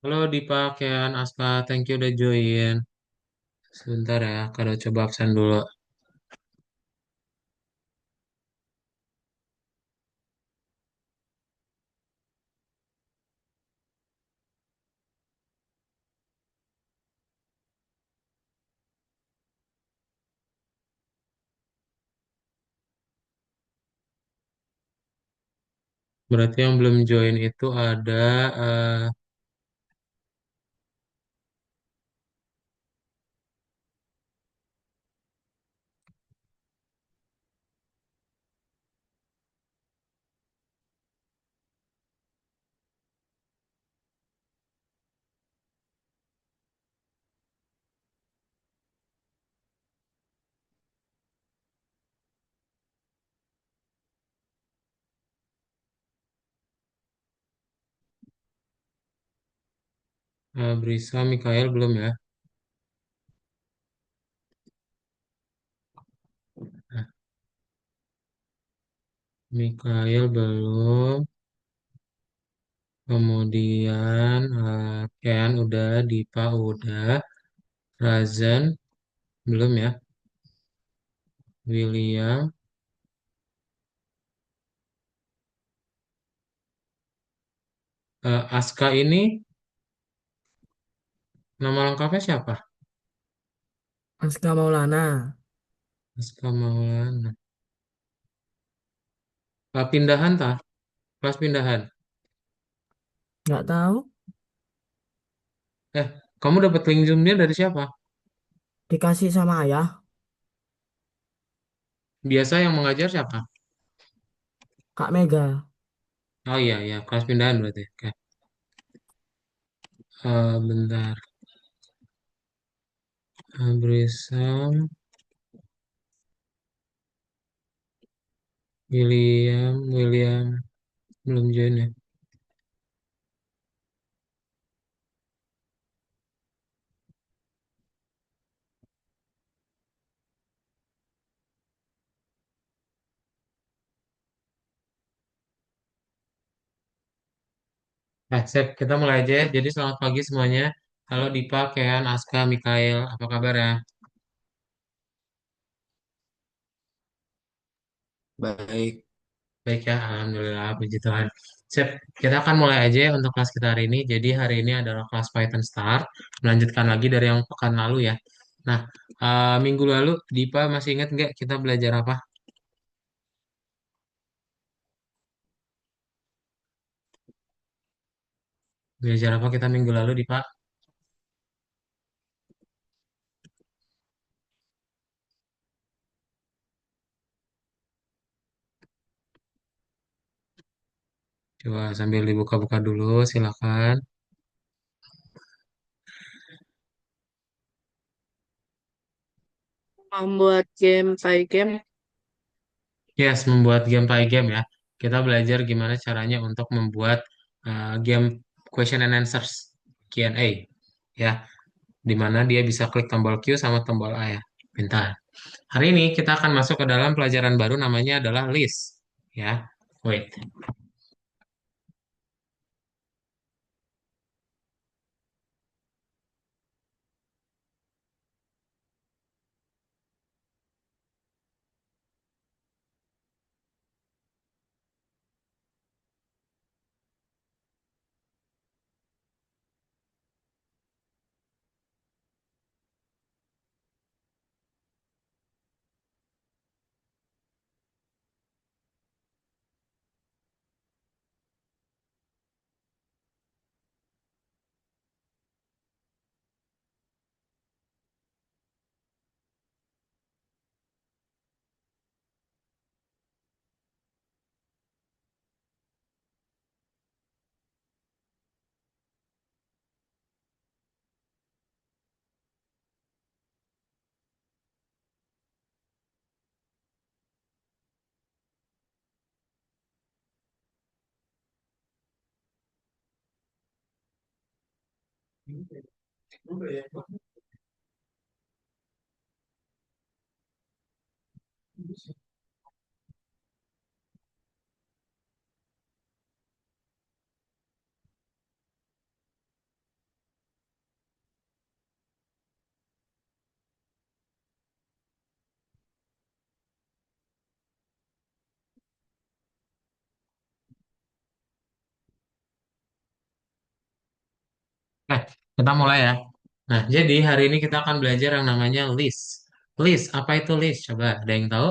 Halo Dipa, Kean, Aska, thank you udah join. Sebentar ya, kalau coba absen dulu. Berarti yang belum join itu ada eh, Brisa, Mikael belum ya? Nah, Mikael belum. Kemudian Kean udah, Dipa udah, Razan belum ya? William, Aska ini nama lengkapnya siapa? Aska Maulana, Aska Maulana. Pindahan tah? Kelas pindahan. nggak tahu, Eh, kamu dapat link Zoom-nya dari siapa? dikasih sama ayah, Biasa yang mengajar siapa? Kak Mega. Oh iya, iya, kelas pindahan berarti. Oke. Bentar. Abrisam, William belum join ya. Sip, kita mulai aja ya. Jadi selamat pagi semuanya. Halo Dipa, Kean, Aska, Mikael, apa kabar ya? Baik, Baik ya, Alhamdulillah, puji Tuhan. Sip, kita akan mulai aja ya untuk kelas kita hari ini. Jadi hari ini adalah kelas Python Start, melanjutkan lagi dari yang pekan lalu ya. Nah, minggu lalu Dipa masih ingat nggak kita belajar apa? Belajar apa kita minggu lalu Dipa? Coba sambil dibuka-buka dulu, silakan. Membuat game Pygame. Yes, membuat game by game ya. Kita belajar gimana caranya untuk membuat game question and answers Q&A ya, di mana dia bisa klik tombol Q sama tombol A ya. Bentar. Hari ini kita akan masuk ke dalam pelajaran baru namanya adalah list ya. Wait. Nah, kita mulai ya. Nah, jadi hari ini kita akan belajar yang namanya list. List, apa itu list? Coba, ada yang tahu?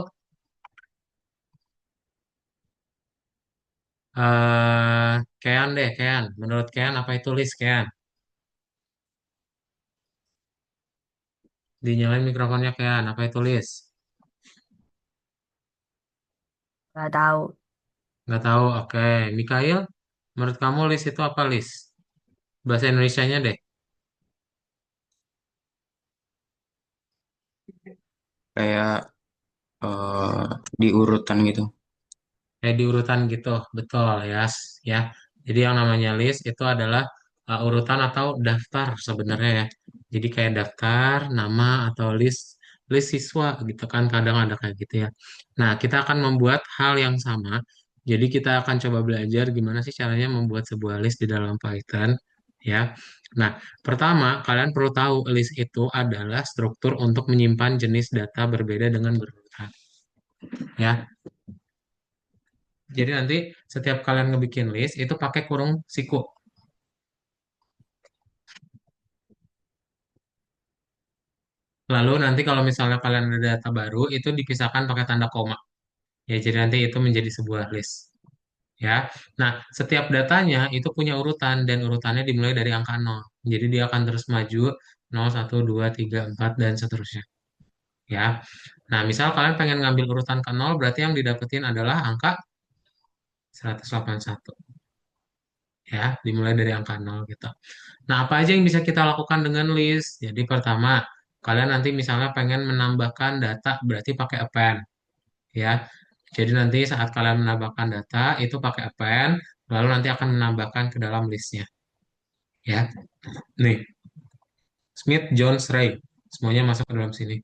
Kean deh, Kean. Menurut Kean, apa itu list, Kean? Dinyalain mikrofonnya, Kean. Apa itu list? Nggak tahu. Nggak tahu, oke. Mikail, menurut kamu list itu apa list? Bahasa Indonesianya deh. Kayak eh, di urutan gitu. Kayak di urutan gitu, betul ya, ya. Jadi yang namanya list itu adalah urutan atau daftar sebenarnya ya. Jadi kayak daftar nama atau list list siswa gitu kan kadang ada kayak gitu ya. Nah, kita akan membuat hal yang sama. Jadi kita akan coba belajar gimana sih caranya membuat sebuah list di dalam Python ya. Nah, pertama kalian perlu tahu list itu adalah struktur untuk menyimpan jenis data berbeda dengan berurutan ya. Jadi nanti setiap kalian ngebikin list itu pakai kurung siku. Lalu nanti kalau misalnya kalian ada data baru itu dipisahkan pakai tanda koma. Ya, jadi nanti itu menjadi sebuah list. Ya. Nah, setiap datanya itu punya urutan dan urutannya dimulai dari angka 0. Jadi dia akan terus maju 0, 1, 2, 3, 4 dan seterusnya. Ya. Nah, misal kalian pengen ngambil urutan ke 0 berarti yang didapetin adalah angka 181. Ya, dimulai dari angka 0 gitu. Nah, apa aja yang bisa kita lakukan dengan list? Jadi pertama, kalian nanti misalnya pengen menambahkan data, berarti pakai append, ya. Jadi nanti saat kalian menambahkan data, itu pakai append, lalu nanti akan menambahkan ke dalam listnya, ya. Nih, Smith, Jones, Ray, semuanya masuk ke dalam sini.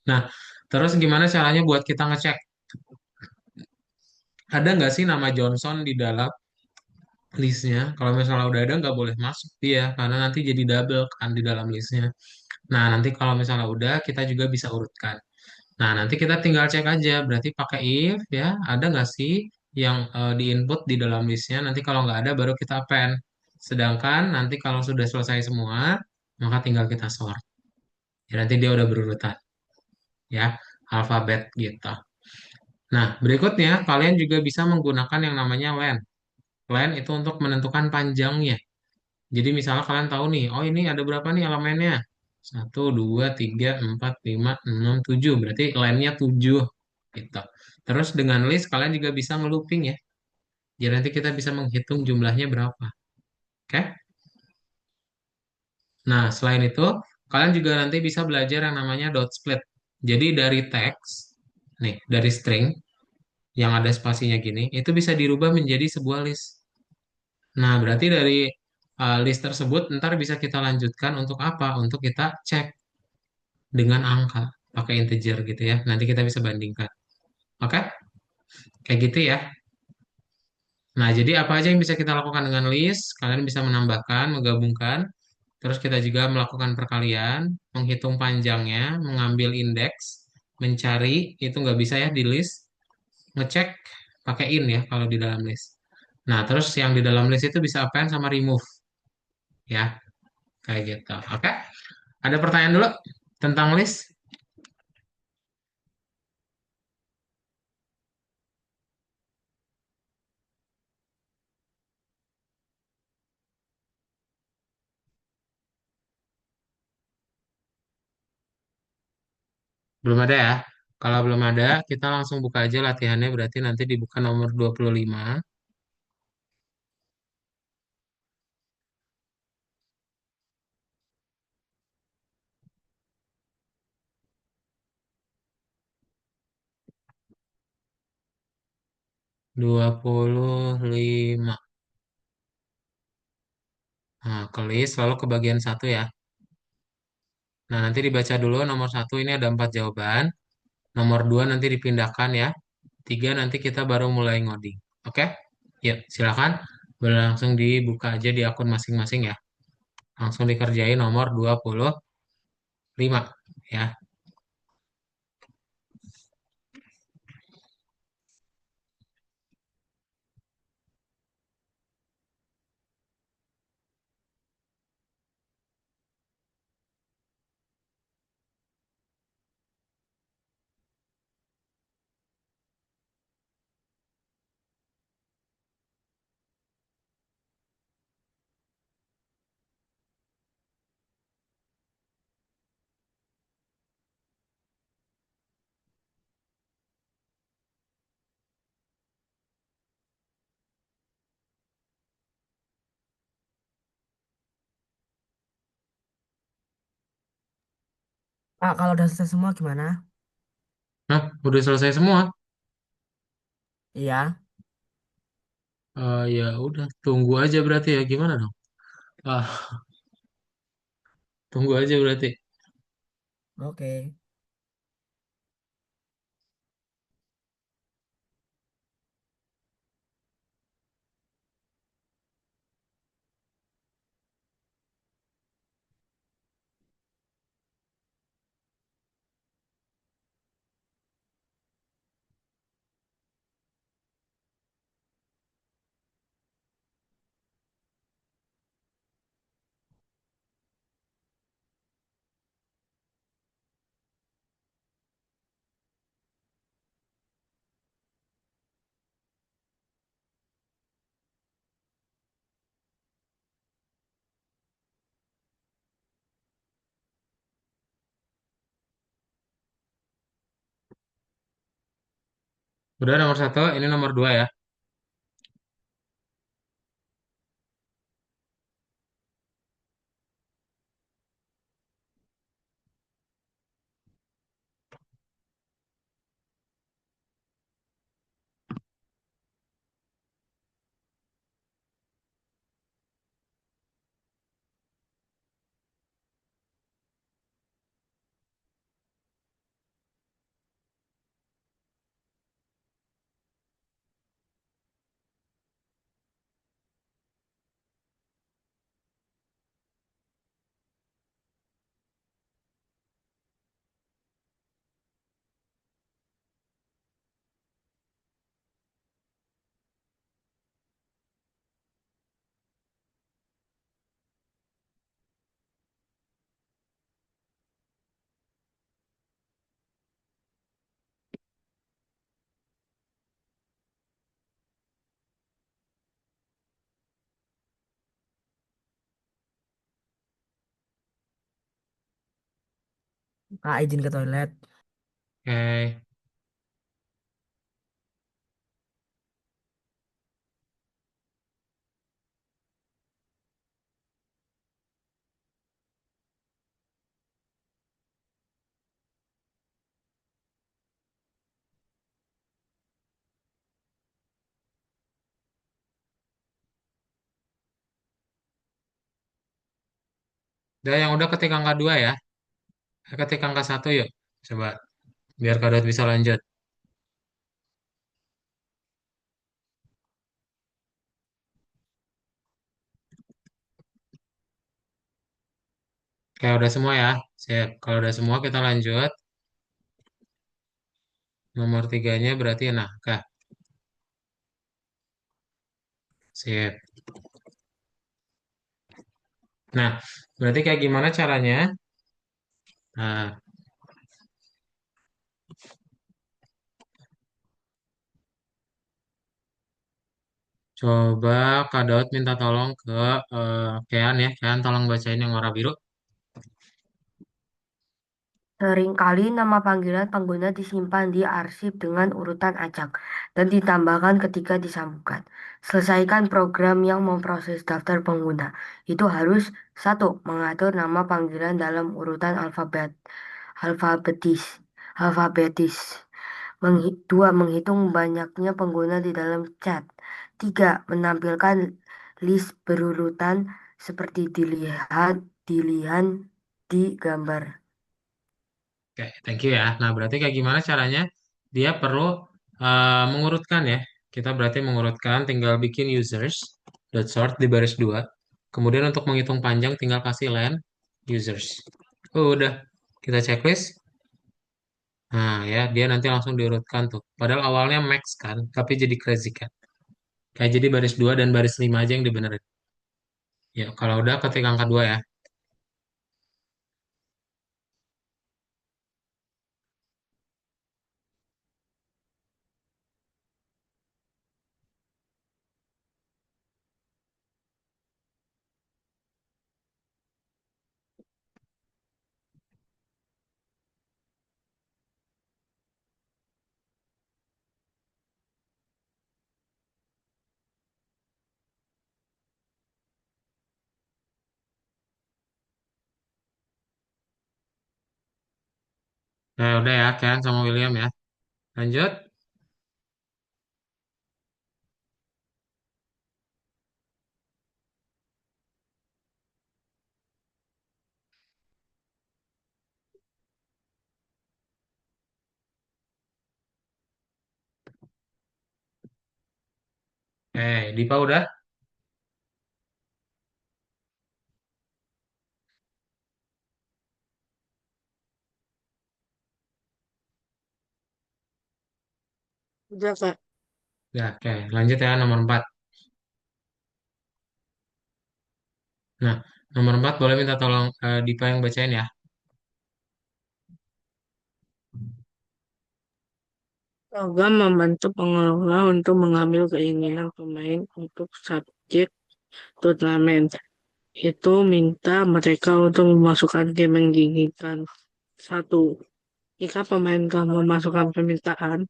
Nah, terus gimana caranya buat kita ngecek? Ada nggak sih nama Johnson di dalam listnya? Kalau misalnya udah ada, nggak boleh masuk dia, karena nanti jadi double kan di dalam listnya. Nah, nanti kalau misalnya udah, kita juga bisa urutkan. Nah, nanti kita tinggal cek aja, berarti pakai if ya, ada nggak sih yang di input di dalam listnya? Nanti kalau nggak ada, baru kita append. Sedangkan nanti kalau sudah selesai semua, maka tinggal kita sort. Ya, nanti dia udah berurutan, ya, alfabet gitu. Nah, berikutnya kalian juga bisa menggunakan yang namanya len. Len itu untuk menentukan panjangnya. Jadi misalnya kalian tahu nih, oh ini ada berapa nih elemennya? Satu, dua, tiga, empat, lima, enam, tujuh. Berarti line-nya tujuh. Gitu. Terus dengan list kalian juga bisa ngelooping ya. Jadi nanti kita bisa menghitung jumlahnya berapa. Oke? Nah, selain itu, kalian juga nanti bisa belajar yang namanya dot split. Jadi dari teks, nih, dari string yang ada spasinya gini, itu bisa dirubah menjadi sebuah list. Nah, berarti dari list tersebut ntar bisa kita lanjutkan untuk apa? Untuk kita cek dengan angka pakai integer gitu ya. Nanti kita bisa bandingkan. Oke? Kayak gitu ya. Nah, jadi apa aja yang bisa kita lakukan dengan list? Kalian bisa menambahkan, menggabungkan, terus kita juga melakukan perkalian, menghitung panjangnya, mengambil indeks, mencari, itu nggak bisa ya di list, ngecek pakai in ya kalau di dalam list. Nah, terus yang di dalam list itu bisa append sama remove ya, kayak gitu. Oke? Ada pertanyaan dulu tentang list? Belum ada ya? Kalau belum ada, kita langsung buka aja latihannya. Berarti nanti dibuka nomor 25. 25. Nah, ke list, lalu ke bagian satu ya. Nah, nanti dibaca dulu nomor satu ini ada 4 jawaban. Nomor 2 nanti dipindahkan ya. 3 nanti kita baru mulai ngoding. Oke? Ya, silakan. Boleh langsung dibuka aja di akun masing-masing ya. Langsung dikerjain nomor 25 ya. Kak, kalau udah selesai semua gimana? Nah, udah selesai semua. Iya, Ya udah, tunggu aja berarti ya. Gimana dong? Ah, tunggu aja berarti. oke. Udah nomor satu, ini nomor dua ya. Kak, izin ke toilet. Oke. Udah yang udah ketik angka dua ya. Ketik angka satu yuk. Coba, biar Kak Dot bisa lanjut. Kayak udah semua ya. Sip. Kalau udah semua kita lanjut. Nomor tiganya berarti nah, Kak. Sip. Nah, berarti kayak gimana caranya? Nah, coba Kak Daud minta tolong ke Kean ya. Kean tolong bacain yang warna biru. Seringkali nama panggilan pengguna disimpan di arsip dengan urutan acak dan ditambahkan ketika disambungkan. Selesaikan program yang memproses daftar pengguna. Itu harus satu mengatur nama panggilan dalam urutan alfabetis. Alfabetis. Dua, menghitung banyaknya pengguna di dalam chat. Tiga, menampilkan list berurutan seperti dilihat di gambar. Oke, thank you ya. Nah, berarti kayak gimana caranya? Dia perlu mengurutkan ya. Kita berarti mengurutkan, tinggal bikin users, dot sort di baris 2. Kemudian untuk menghitung panjang, tinggal kasih len users. Udah, kita checklist. Nah, ya, dia nanti langsung diurutkan tuh. Padahal awalnya max kan, tapi jadi crazy kan. Kayak jadi baris 2 dan baris 5 aja yang dibenerin. Ya, kalau udah ketik angka 2 ya. Nah, udah ya, Ken sama William ya. Lanjut. Dipa udah? Udah, Kak. Ya, oke. Lanjut ya, nomor 4. Nah, nomor 4 boleh minta tolong Dipa yang bacain ya. Program membantu pengelola untuk mengambil keinginan pemain untuk subjek turnamen. Itu minta mereka untuk memasukkan game yang diinginkan. Satu, jika pemain telah memasukkan permintaan,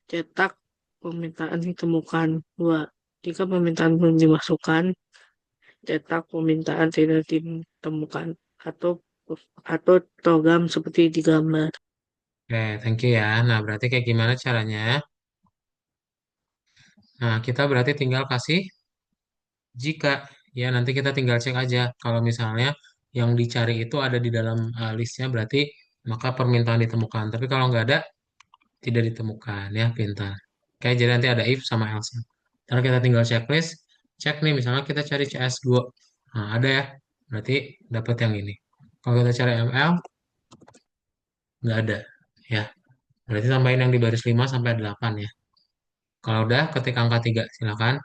cetak permintaan ditemukan. Dua, jika permintaan belum dimasukkan, cetak permintaan tidak ditemukan. Atau atau program seperti di gambar. Oke, thank you ya. Nah, berarti kayak gimana caranya? Nah, kita berarti tinggal kasih jika. Ya, nanti kita tinggal cek aja. Kalau misalnya yang dicari itu ada di dalam listnya, berarti maka permintaan ditemukan. Tapi kalau nggak ada, tidak ditemukan. Ya, pintar. Oke, jadi nanti ada if sama else. Ntar kita tinggal checklist. Cek nih, misalnya kita cari CS GO. Nah, ada ya. Berarti dapat yang ini. Kalau kita cari ML, nggak ada. Ya, berarti tambahin yang di baris 5 sampai 8 ya. Kalau udah, ketik angka 3. Silakan.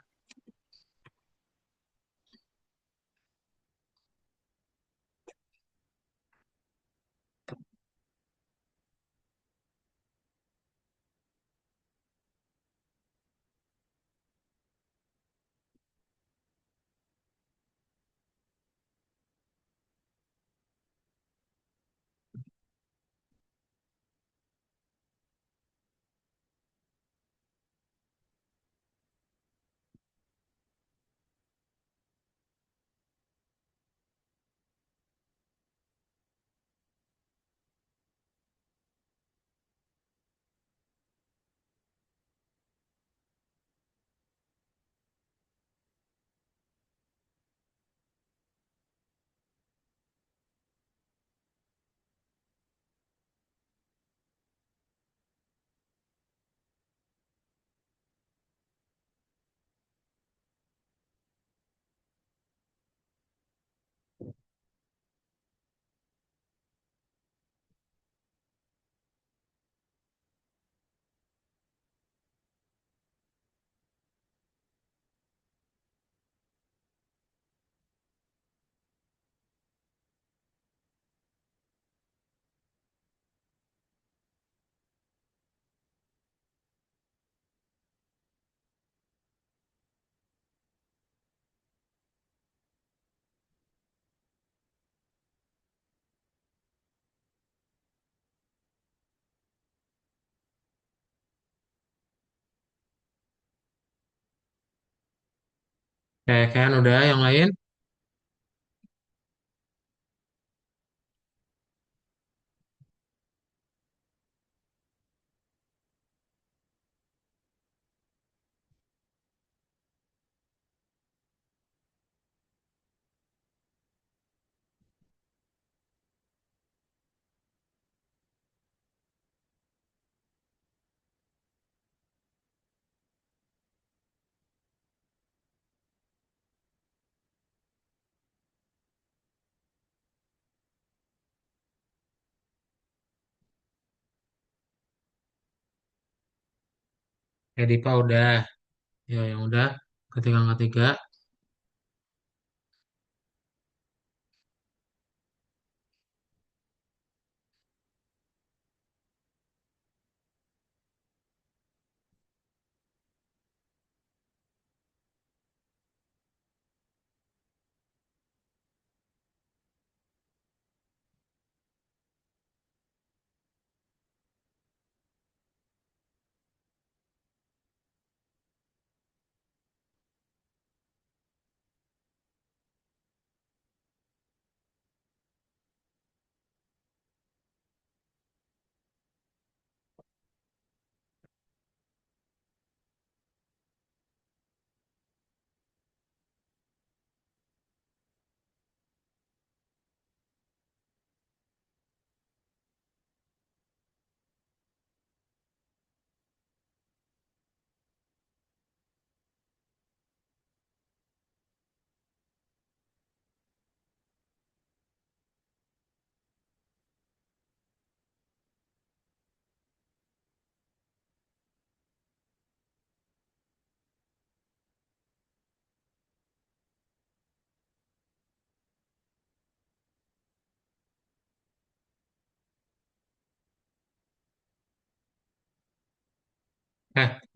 Oke, kan udah yang lain? Ya, Dipa udah. Ya, yang udah. Ketik angka 3.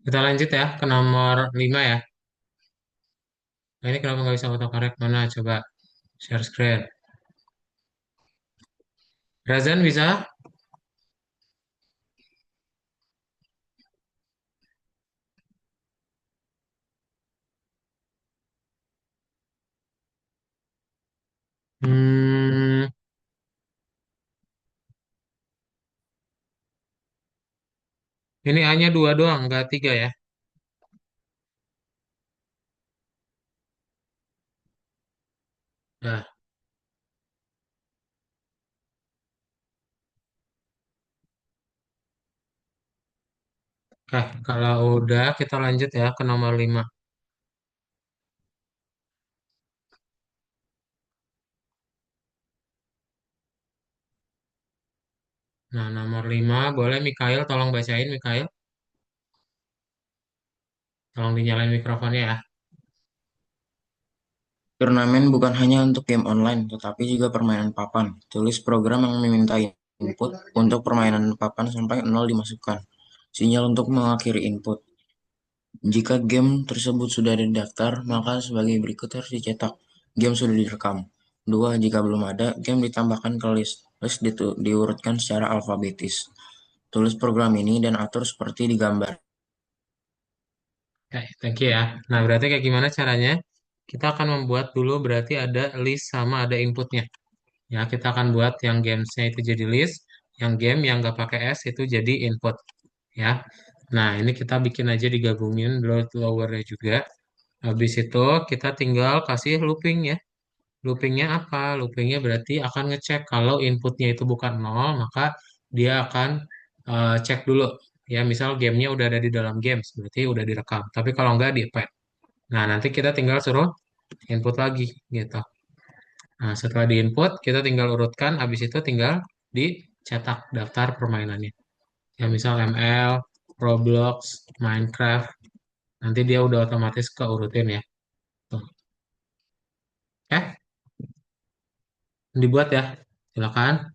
Kita lanjut ya ke nomor 5 ya. Nah, ini kenapa nggak bisa autocorrect? Mana? Coba share screen. Razan bisa? Hmm, ini hanya dua doang, nggak tiga ya. Nah, oke, kalau udah kita lanjut ya ke nomor 5. Nah, nomor 5 boleh Mikael tolong bacain Mikael. Tolong dinyalain mikrofonnya ya. Turnamen bukan hanya untuk game online, tetapi juga permainan papan. Tulis program yang meminta input untuk permainan papan sampai 0 dimasukkan. Sinyal untuk mengakhiri input. Jika game tersebut sudah didaftar, maka sebagai berikut harus dicetak. Game sudah direkam. 2. Jika belum ada, game ditambahkan ke list. List diurutkan secara alfabetis. Tulis program ini dan atur seperti di gambar. Oke, thank you ya. Nah, berarti kayak gimana caranya? Kita akan membuat dulu berarti ada list sama ada inputnya. Ya, kita akan buat yang gamesnya itu jadi list, yang game yang nggak pakai S itu jadi input. Ya, nah ini kita bikin aja digabungin load lowernya juga. Habis itu kita tinggal kasih looping ya. Loopingnya apa? Loopingnya berarti akan ngecek kalau inputnya itu bukan nol, maka dia akan cek dulu. Ya, misal gamenya udah ada di dalam games, berarti udah direkam. Tapi kalau nggak di append. Nah, nanti kita tinggal suruh input lagi gitu. Nah, setelah di input, kita tinggal urutkan, habis itu tinggal dicetak daftar permainannya. Ya, misal ML, Roblox, Minecraft, nanti dia udah otomatis keurutin ya. Tuh. Dibuat ya. Silakan.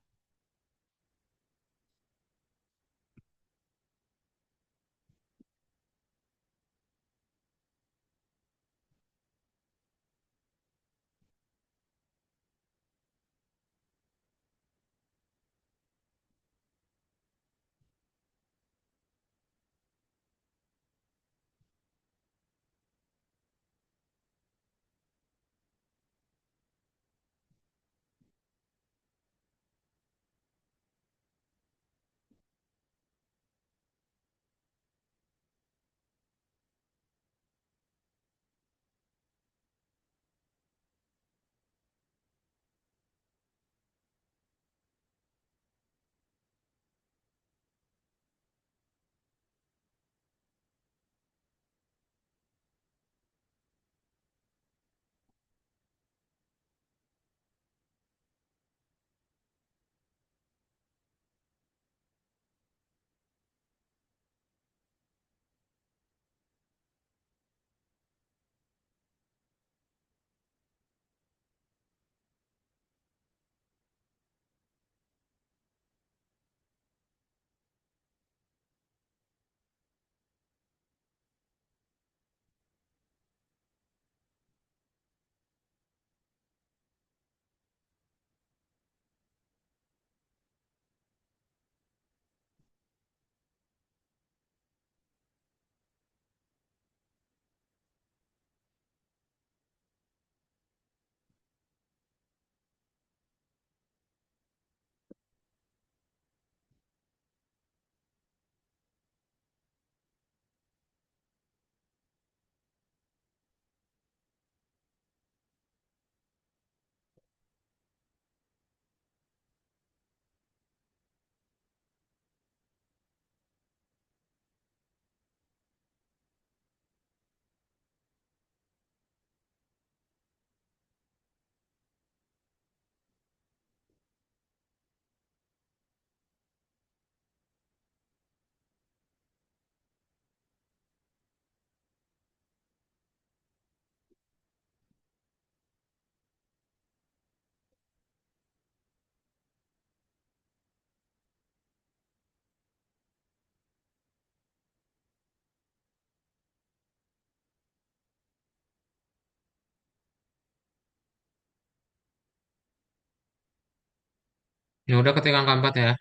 Ya udah ketik angka 4 ya.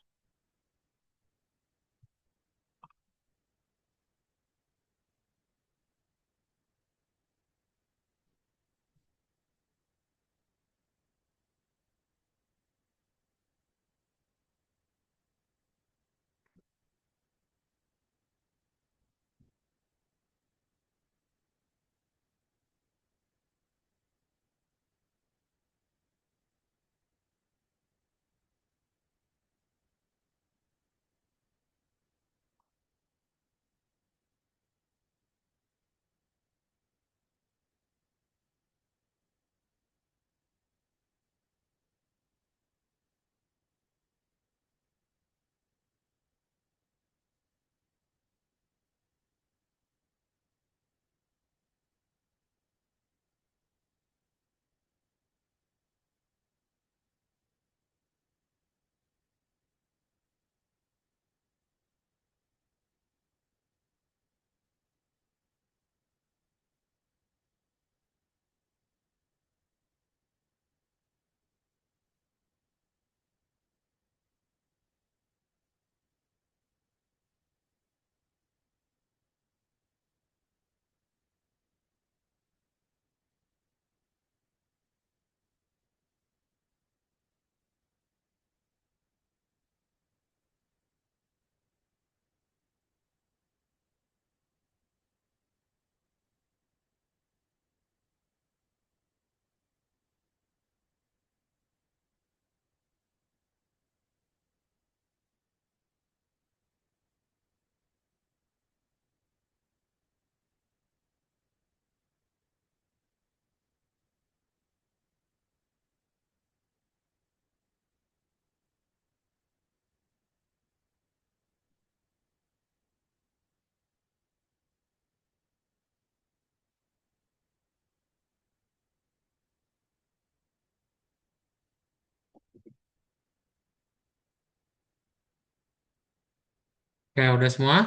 Oke, udah semua?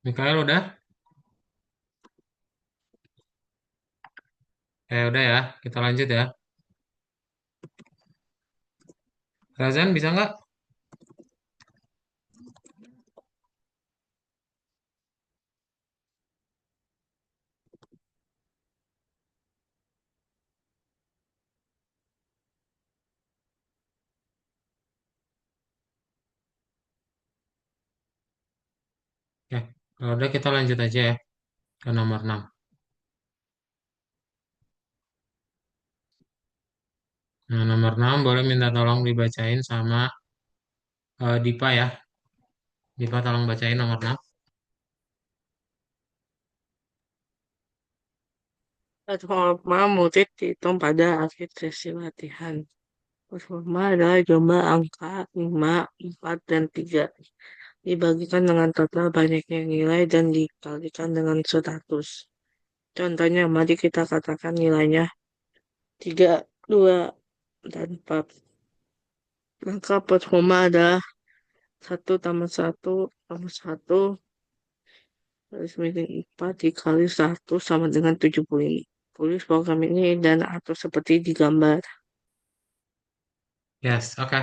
Mikael udah? Udah ya, kita lanjut ya. Razan bisa nggak? Oke, kalau udah kita lanjut aja ya ke nomor 6. Nah, nomor 6 boleh minta tolong dibacain sama Dipa ya. Dipa tolong bacain nomor 6. Performa murid dihitung pada akhir sesi latihan. Performa adalah jumlah angka 5, 4, dan 3. Dibagikan dengan total banyaknya nilai dan dikalikan dengan 100. Contohnya, mari kita katakan nilainya 3, 2, dan 4. Maka performa adalah 1 tambah 1 tambah 1 garis miring 4 dikali 1 sama dengan 75. Tulis program ini dan atur seperti di gambar. Yes, oke.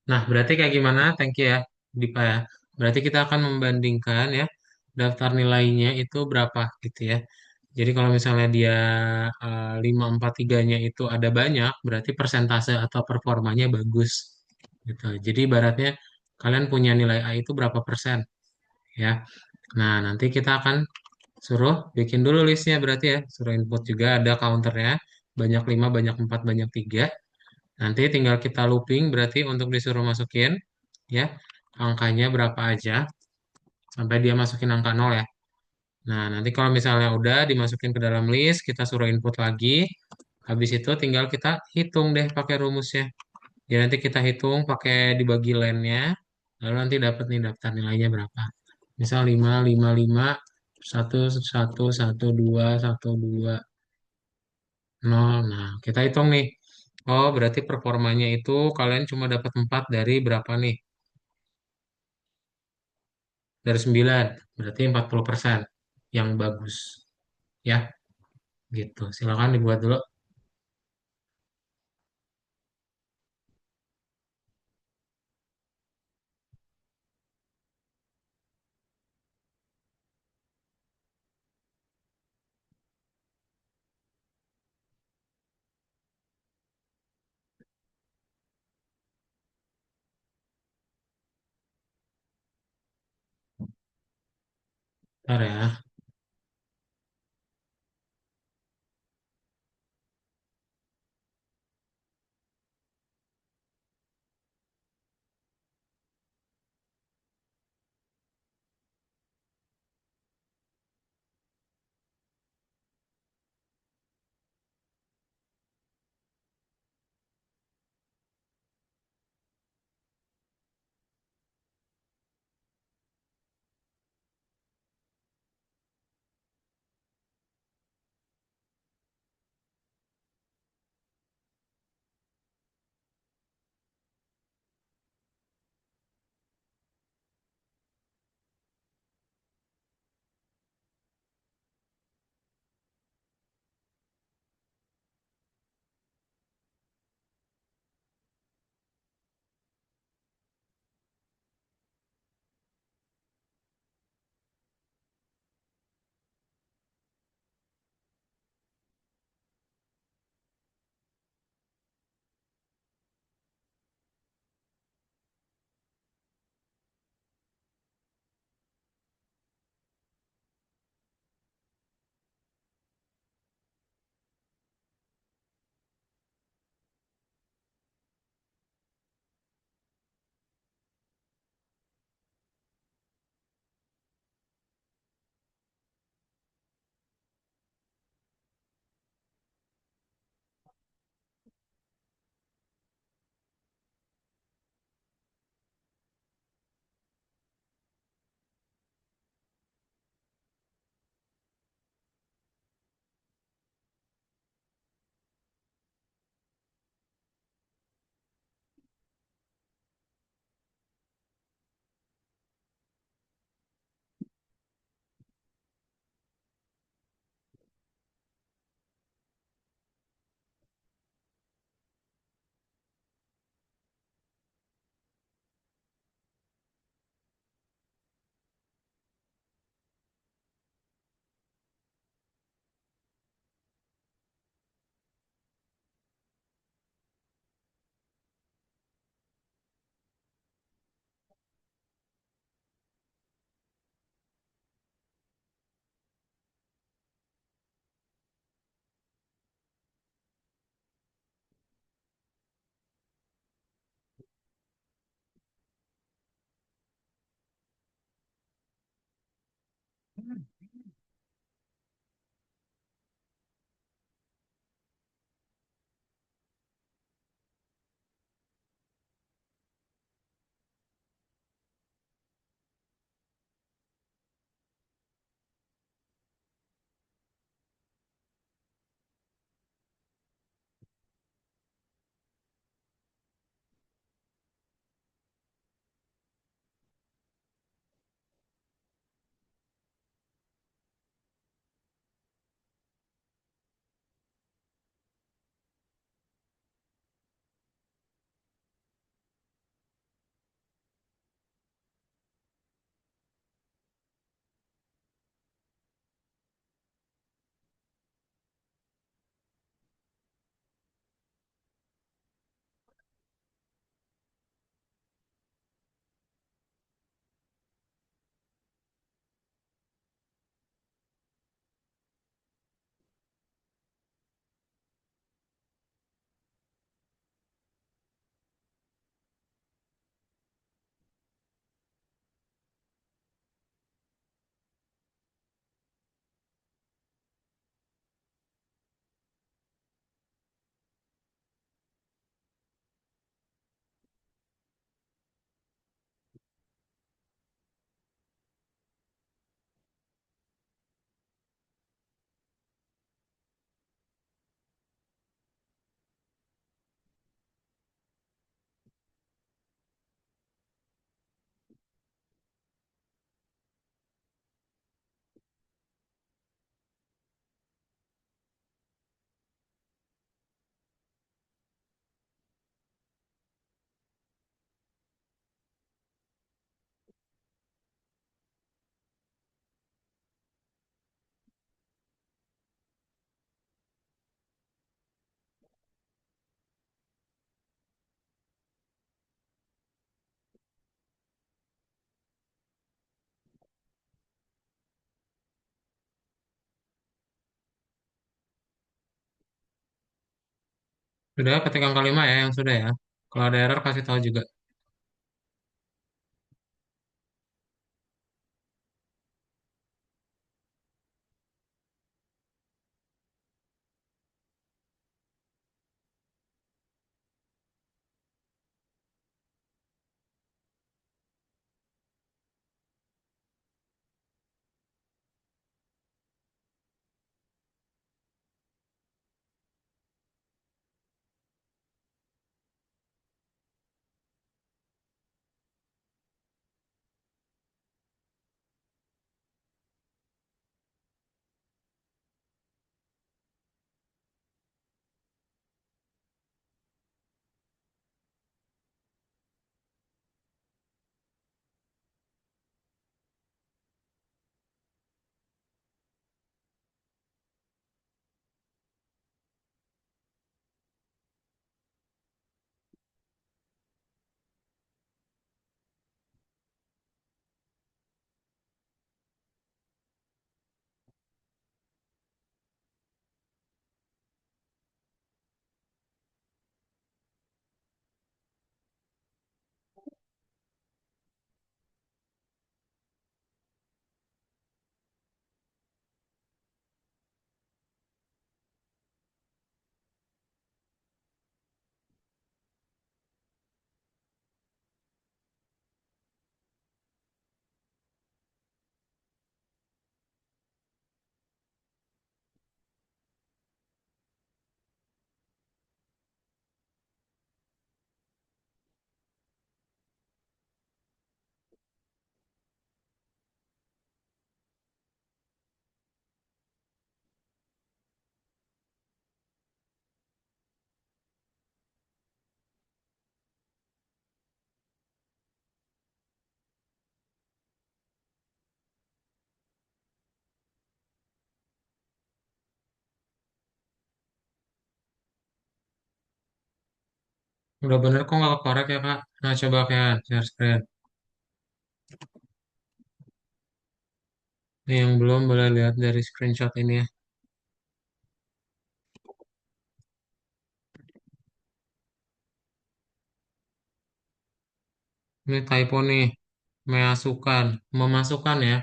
Nah, berarti kayak gimana? Thank you ya, Dipa ya. Berarti kita akan membandingkan ya daftar nilainya itu berapa gitu ya. Jadi kalau misalnya dia 543-nya itu ada banyak, berarti persentase atau performanya bagus gitu. Jadi ibaratnya kalian punya nilai A itu berapa persen ya. Nah, nanti kita akan suruh bikin dulu listnya berarti ya. Suruh input juga ada counternya. Banyak 5, banyak 4, banyak 3. Nanti tinggal kita looping berarti untuk disuruh masukin ya angkanya berapa aja sampai dia masukin angka 0 ya. Nah, nanti kalau misalnya udah dimasukin ke dalam list, kita suruh input lagi. Habis itu tinggal kita hitung deh pakai rumusnya. Ya nanti kita hitung pakai dibagi line-nya. Lalu nanti dapat nih daftar nilainya berapa. Misal 5 5 5 1 1 1 2 1 2 0. Nah, kita hitung nih. Oh, berarti performanya itu kalian cuma dapat 4 dari berapa nih? Dari 9. Berarti 40% yang bagus. Ya, gitu. Silakan dibuat dulu. Bentar ya. Sudah ketik angka 5 ya, yang sudah ya. Kalau ada error kasih tahu juga. Udah bener kok nggak korek ya Kak? Nah coba kayak share screen. Ini yang belum boleh lihat dari screenshot ini ya. Ini typo nih. Memasukkan. Memasukkan ya.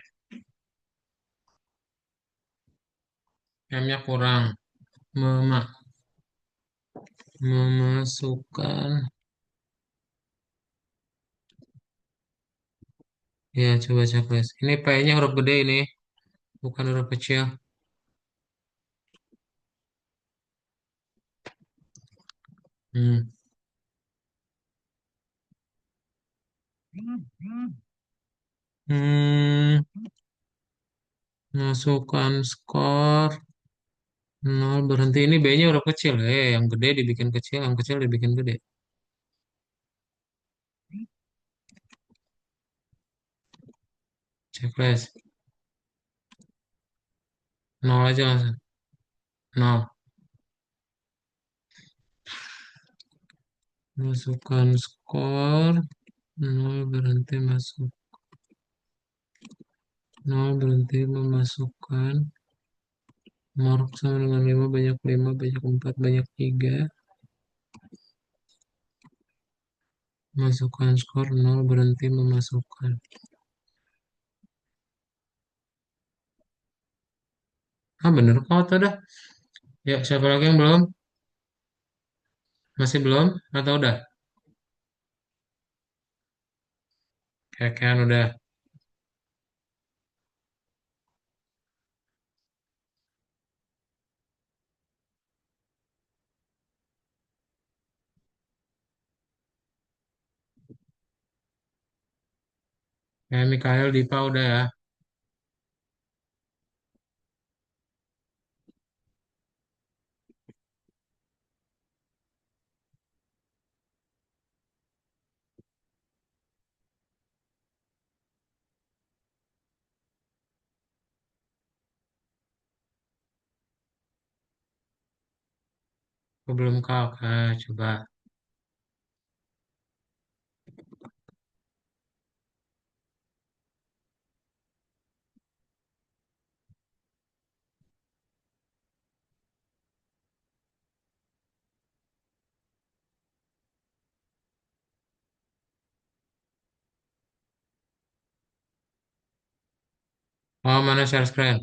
M-nya kurang. Mema memasukkan. Ya coba checklist. Ini P-nya huruf gede ini. Bukan huruf kecil. Hmm. Hmm. Masukkan skor. Nol berhenti. Ini B-nya huruf kecil. Yang gede dibikin kecil. Yang kecil dibikin gede. Checklist. Nol aja langsung. Nol. Masukkan skor. Nol berhenti masuk. Nol berhenti memasukkan. Mark sama dengan 5 banyak 5 banyak 4 banyak 3. Masukkan skor nol berhenti memasukkan. Ah bener kok tuh dah. Ya siapa lagi yang belum? Masih belum? Atau udah? Kayak kan udah. Kayak Mikael Dipa udah ya. Aku belum kau. Coba. Oh, mana share screen?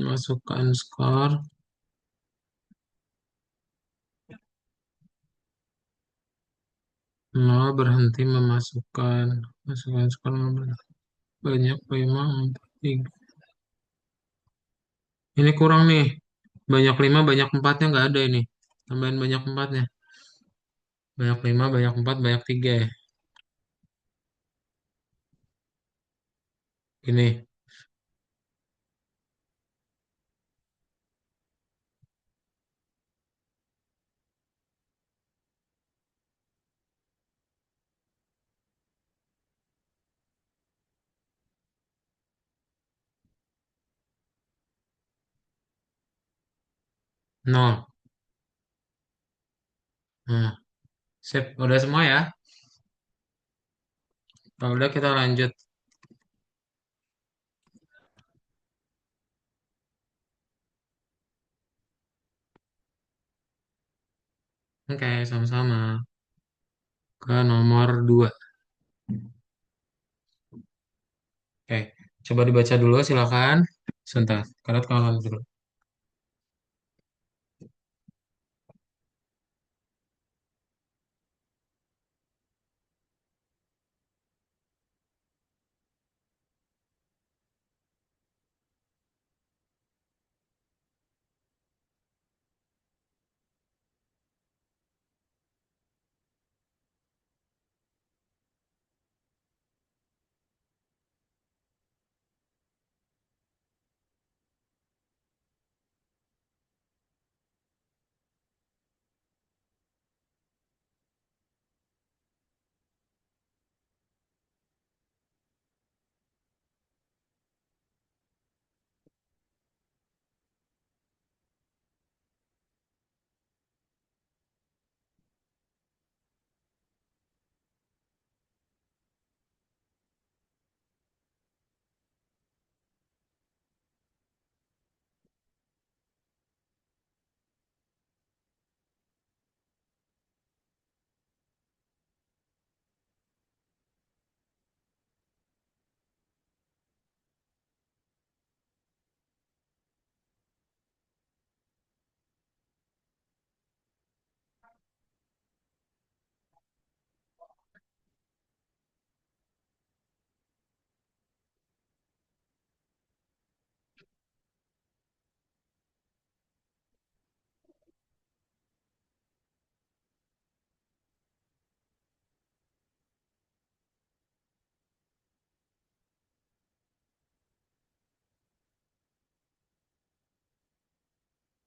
Masukkan skor. Nol berhenti memasukkan. Masukkan skor nol banyak 5 4 3. Ini kurang nih. Banyak 5 banyak empatnya nggak ada ini. Tambahin banyak empatnya. Banyak 5 banyak 4 banyak 3 ya. Ini. Nol. Nah, sip. Udah semua ya. Kalau udah kita lanjut. Oke, sama-sama. Ke nomor 2. Oke, coba dibaca dulu silakan. Sebentar, karena kawan dulu.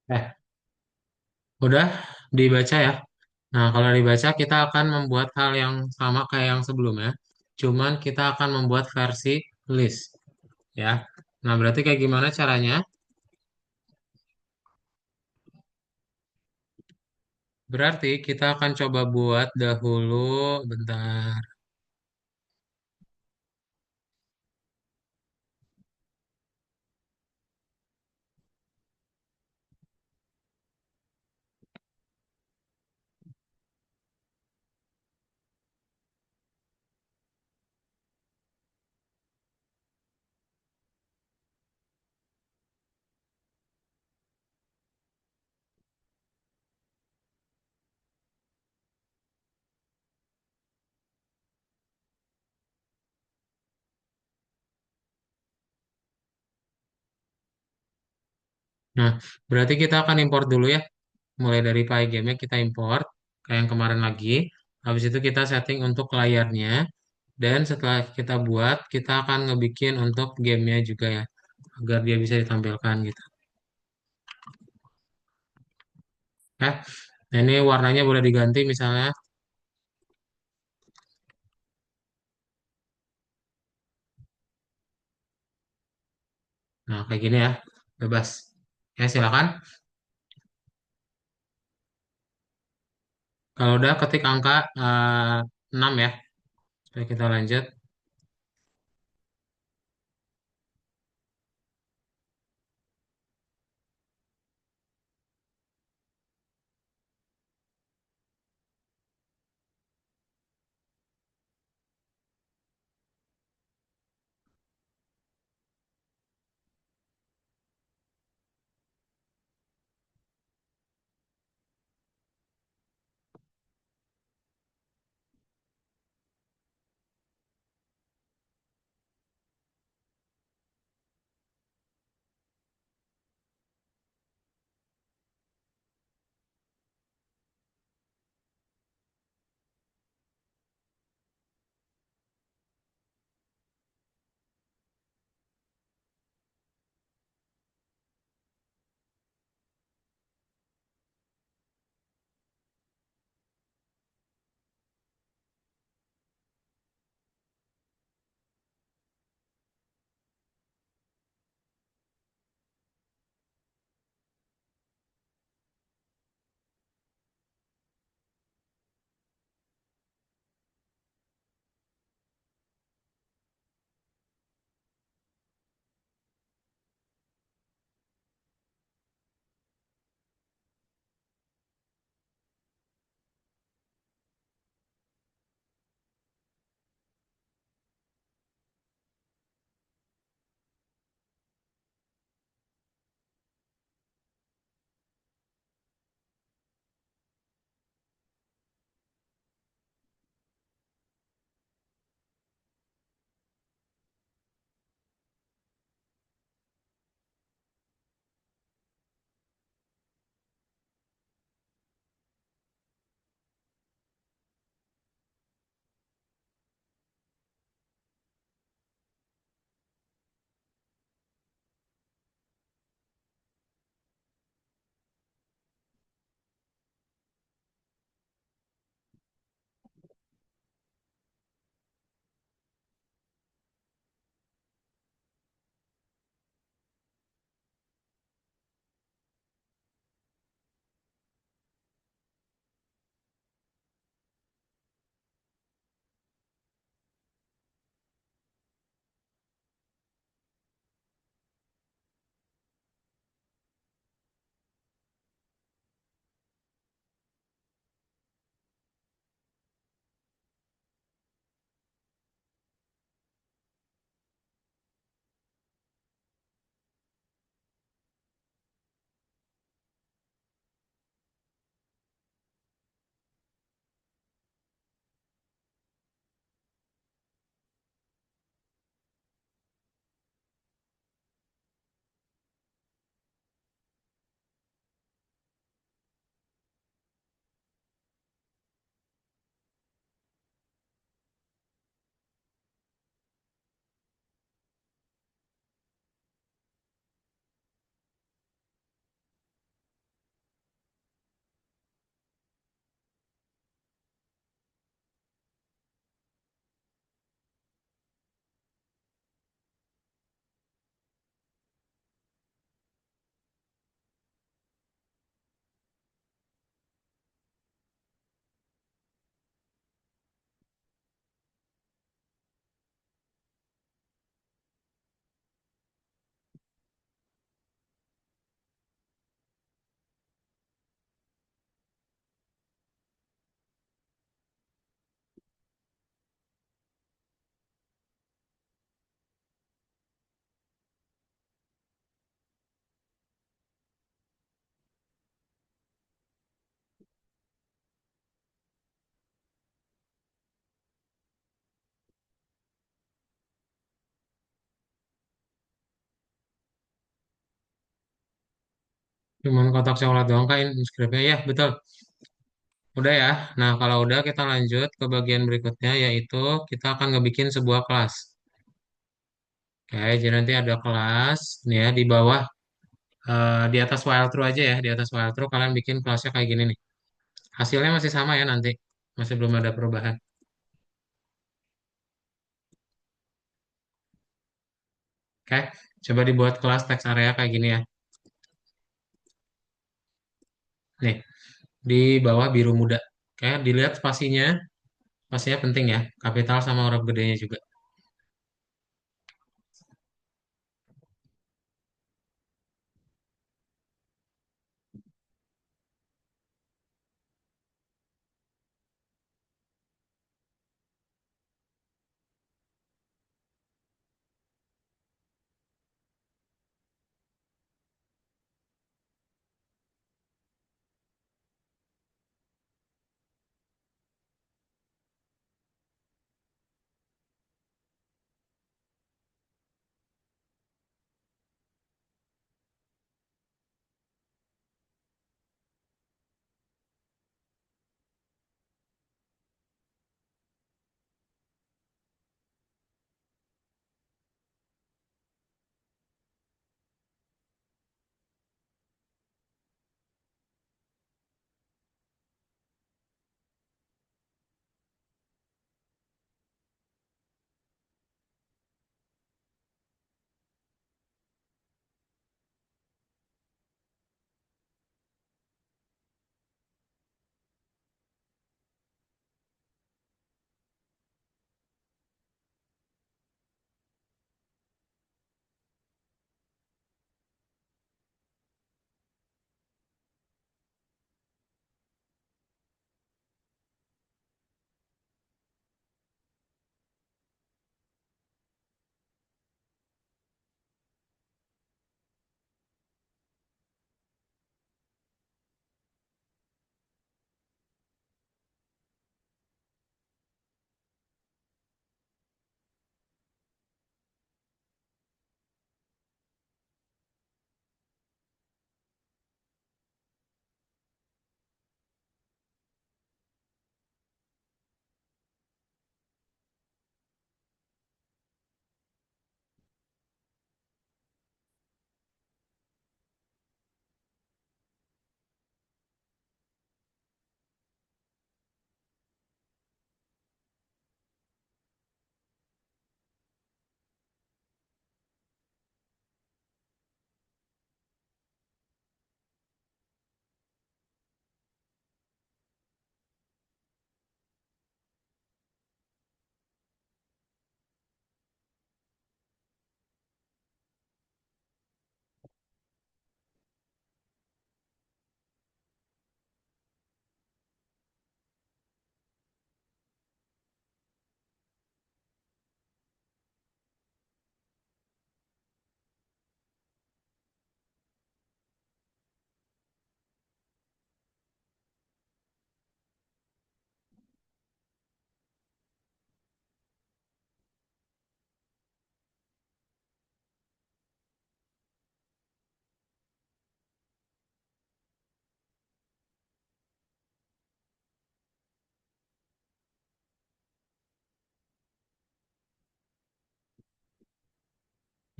Eh, udah dibaca ya. Nah, kalau dibaca kita akan membuat hal yang sama kayak yang sebelumnya. Cuman kita akan membuat versi list ya. Nah, berarti kayak gimana caranya? Berarti kita akan coba buat dahulu bentar. Nah, berarti kita akan import dulu ya. Mulai dari Pygame kita import kayak yang kemarin lagi. Habis itu kita setting untuk layarnya. Dan setelah kita buat, kita akan ngebikin untuk gamenya juga ya. Agar dia bisa ditampilkan gitu. Ya. Nah, ini warnanya boleh diganti misalnya. Nah, kayak gini ya. Bebas. Ya, silakan. Kalau udah ketik angka 6 ya. Oke, kita lanjut. Cuman kotak coklat doang kan inscriptnya ya, betul. Udah ya. Nah, kalau udah kita lanjut ke bagian berikutnya yaitu kita akan ngebikin sebuah kelas. Oke, jadi nanti ada kelas nih ya di bawah di atas file true aja ya, di atas file true kalian bikin kelasnya kayak gini nih. Hasilnya masih sama ya nanti. Masih belum ada perubahan. Oke, coba dibuat kelas text area kayak gini ya. Nih, di bawah biru muda. Kayak dilihat spasinya, spasinya penting ya, kapital sama huruf gedenya juga.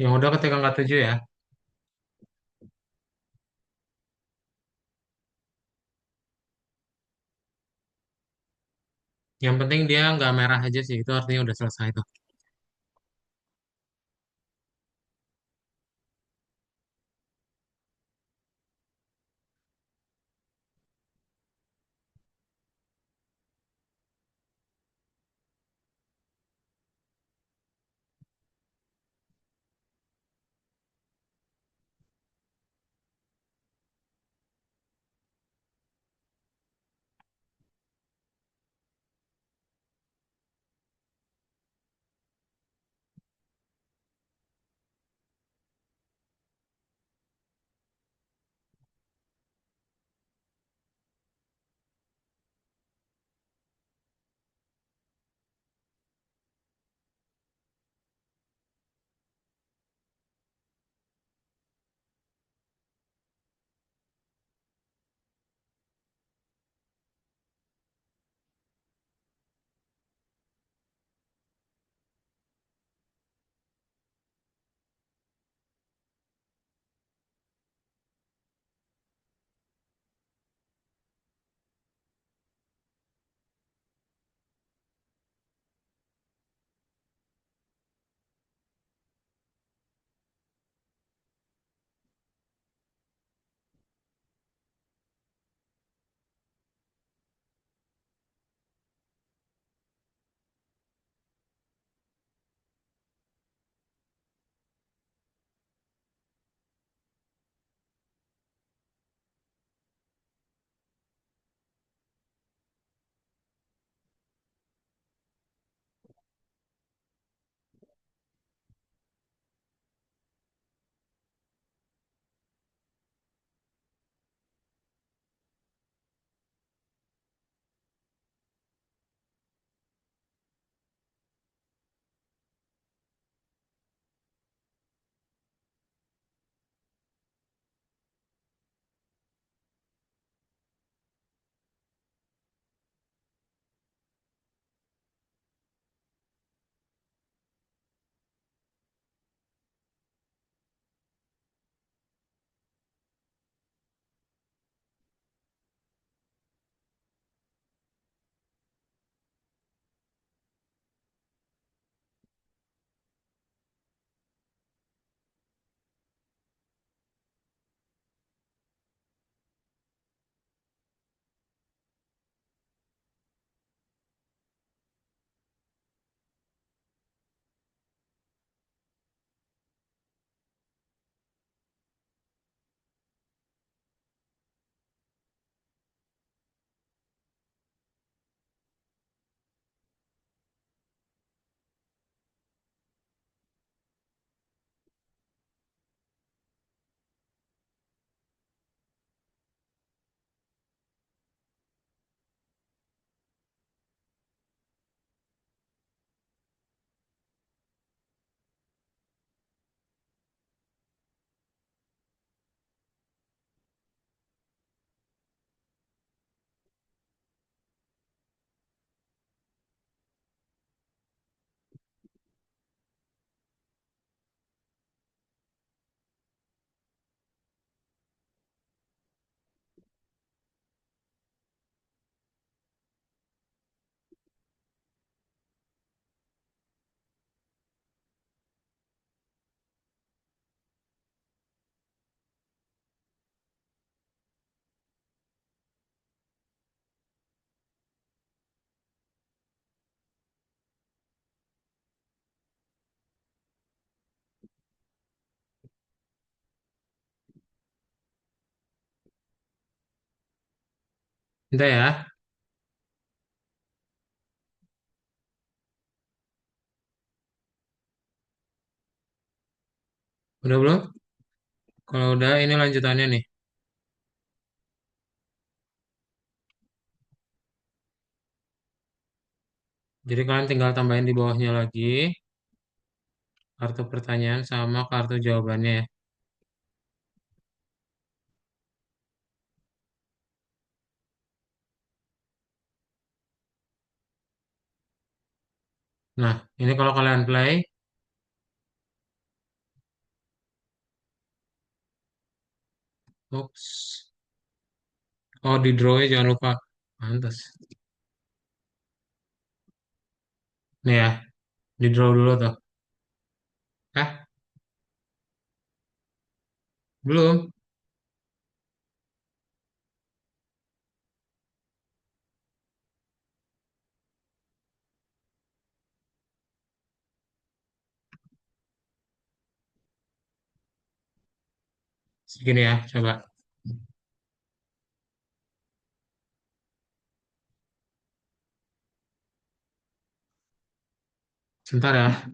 Yang udah ketik angka 7 ya. Yang penting dia nggak merah aja sih, itu artinya udah selesai tuh. Udah ya, udah belum? Kalau udah, ini lanjutannya nih. Jadi kalian tinggal tambahin di bawahnya lagi kartu pertanyaan sama kartu jawabannya ya. Nah, ini kalau kalian play, ups, oh di draw-nya jangan lupa. Pantes. Nih ya, di draw dulu tuh. Eh, belum. Segini ya, coba. Sebentar ya.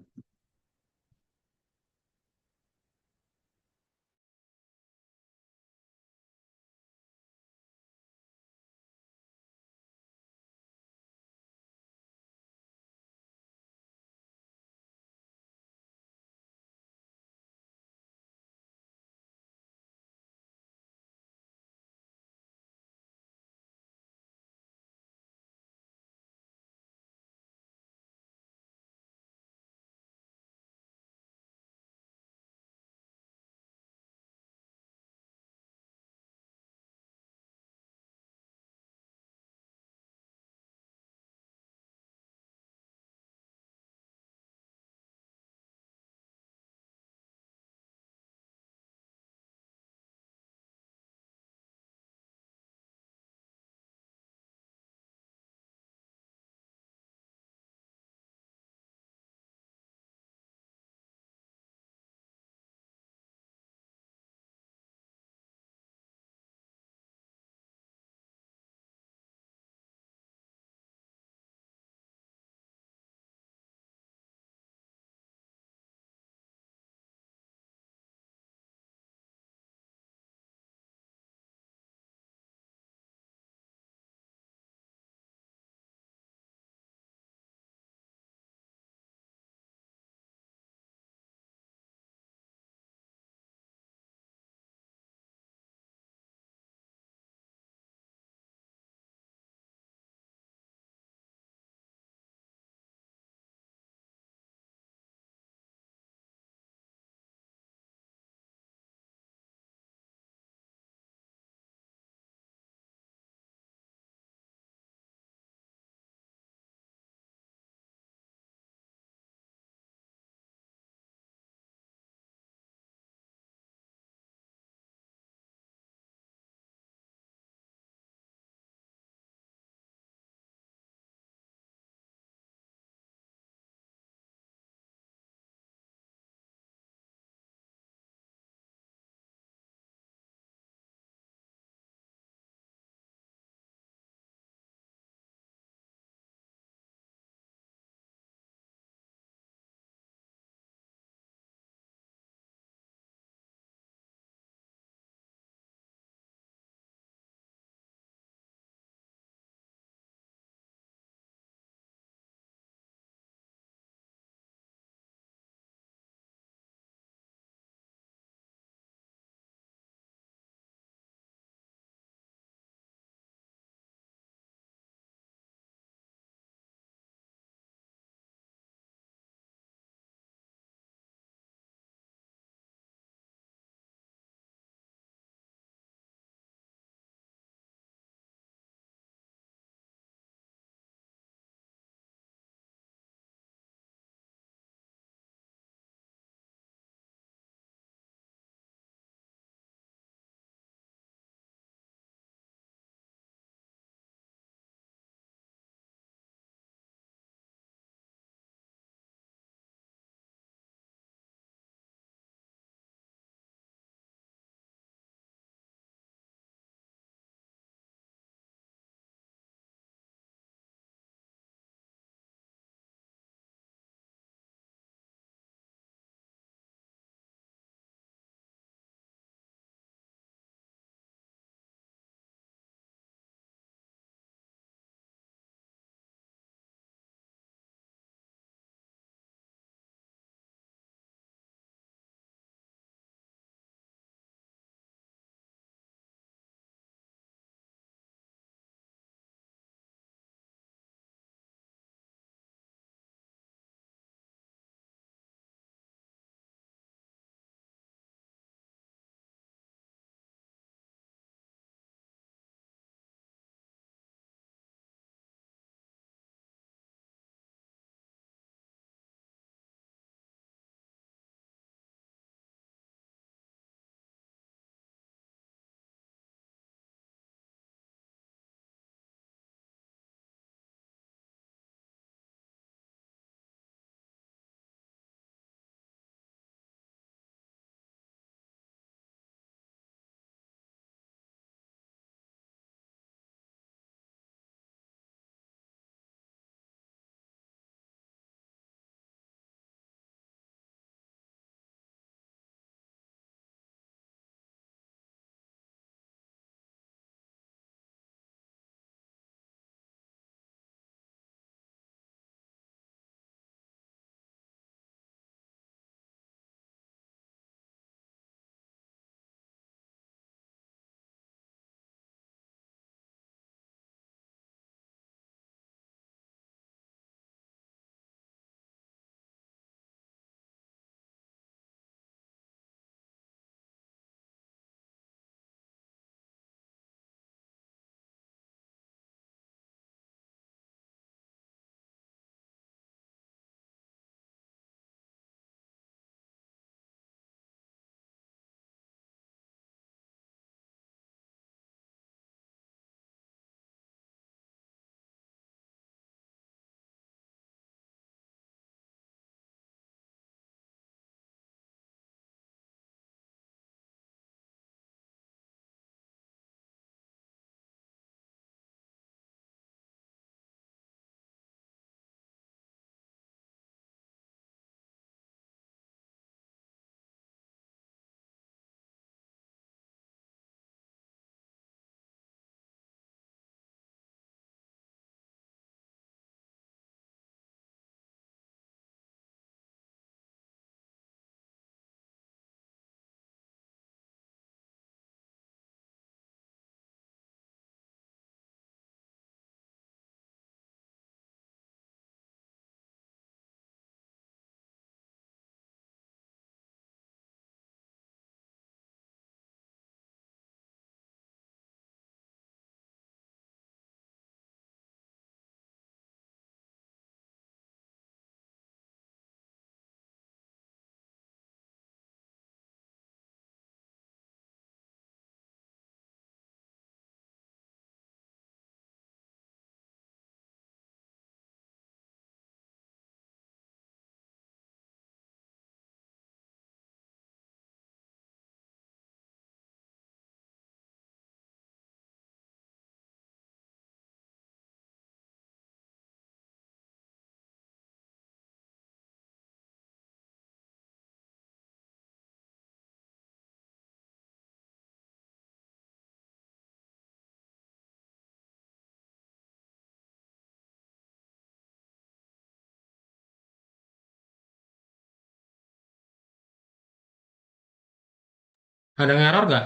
Ada yang error nggak?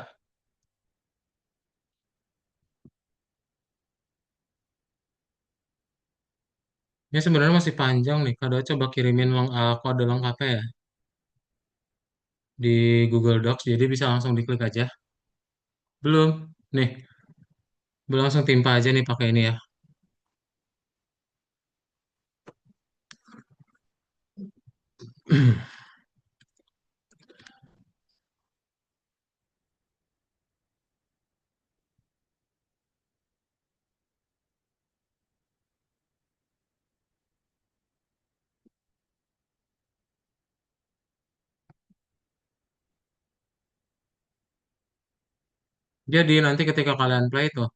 Ini sebenarnya masih panjang nih. Kado coba kirimin kode lengkapnya ya di Google Docs. Jadi bisa langsung diklik aja. Belum. Nih, belum langsung timpa aja nih pakai ini ya. Jadi nanti ketika kalian play tuh,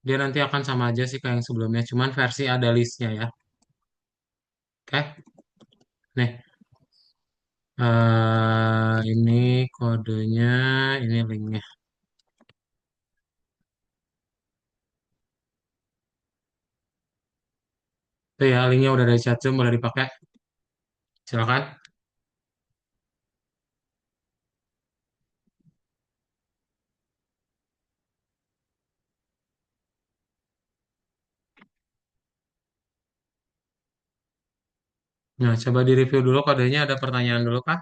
dia nanti akan sama aja sih kayak yang sebelumnya. Cuman versi ada listnya ya. Oke. Nih, ini kodenya, ini linknya. Tuh ya, linknya udah ada di chat Zoom, boleh dipakai. Silakan. Nah, coba di-review dulu kodenya. Ada pertanyaan dulu kah?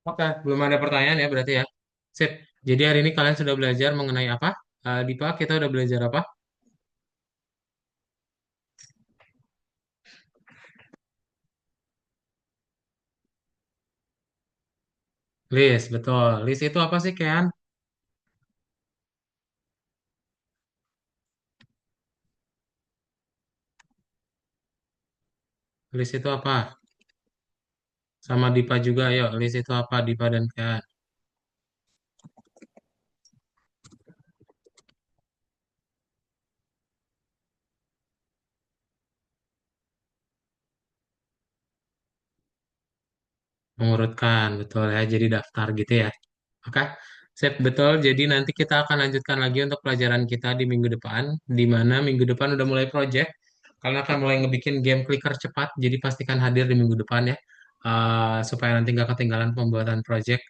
Oke, belum ada pertanyaan ya berarti ya. Sip. Jadi hari ini kalian sudah belajar mengenai apa? Dipa, kita udah belajar apa? List, betul. List itu apa sih, Kean? List itu apa? Sama Dipa juga, yuk. List itu apa, Dipa dan Kean? Mengurutkan, betul ya. Jadi daftar gitu ya. Oke, sip, betul. Jadi nanti kita akan lanjutkan lagi untuk pelajaran kita di minggu depan, di mana minggu depan udah mulai project. Kalian akan mulai ngebikin game clicker cepat, jadi pastikan hadir di minggu depan ya. Supaya nanti nggak ketinggalan pembuatan project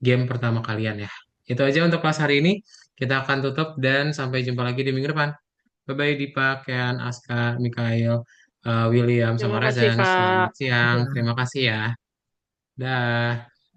game pertama kalian ya. Itu aja untuk kelas hari ini. Kita akan tutup dan sampai jumpa lagi di minggu depan. Bye-bye Dipa, Kean, Aska, Mikael, William, sama Terima kasih, Razan. Kak. Selamat siang. Udah. Terima kasih ya. Dah.